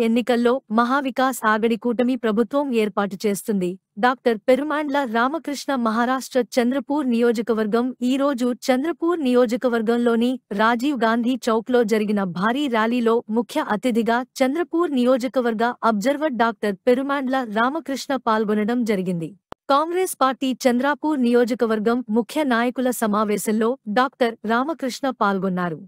ఎన్నికల్లో మహావికాస్ ఆగడి కూటమి ప్రభుత్వం ఏర్పాటు చేస్తుంది. డాక్టర్ పెరుమాండ్ల రామకృష్ణ మహారాష్ట్ర చంద్రపూర్ నియోజకవర్గం ఈ రోజు చంద్రపూర్ నియోజకవర్గంలోని రాజీవ్ గాంధీ చౌక్లో జరిగిన భారీ ర్యాలీలో ముఖ్య అతిథిగా చంద్రపూర్ నియోజకవర్గ అబ్జర్వర్ డాక్టర్ పెరుమాండ్ల రామకృష్ణ పాల్గొనడం జరిగింది. కాంగ్రెస్ పార్టీ చంద్రపూర్ నియోజకవర్గం ముఖ్య నాయకుల సమావేశంలో డాక్టర్ రామకృష్ణ పాల్గొన్నారు.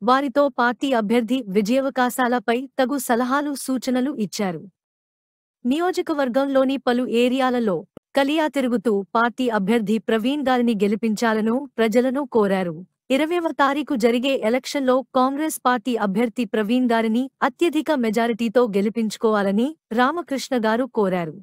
వారితో పార్టీ అభ్యర్థి విజయావకాశాలపై తగు సలహాలు సూచనలు ఇచ్చారు. నియోజకవర్గంలోని పలు ఏరియాలలో కలియా తిరుగుతూ పార్టీ అభ్యర్థి ప్రవీణ్ గారిని గెలిపించాలను ప్రజలను కోరారు. 20వ తారీఖు జరిగే ఎలక్షన్లో కాంగ్రెస్ పార్టీ అభ్యర్థి ప్రవీణ్ గారిని అత్యధిక మెజారిటీతో గెలిపించుకోవాలని రామకృష్ణ గారు కోరారు.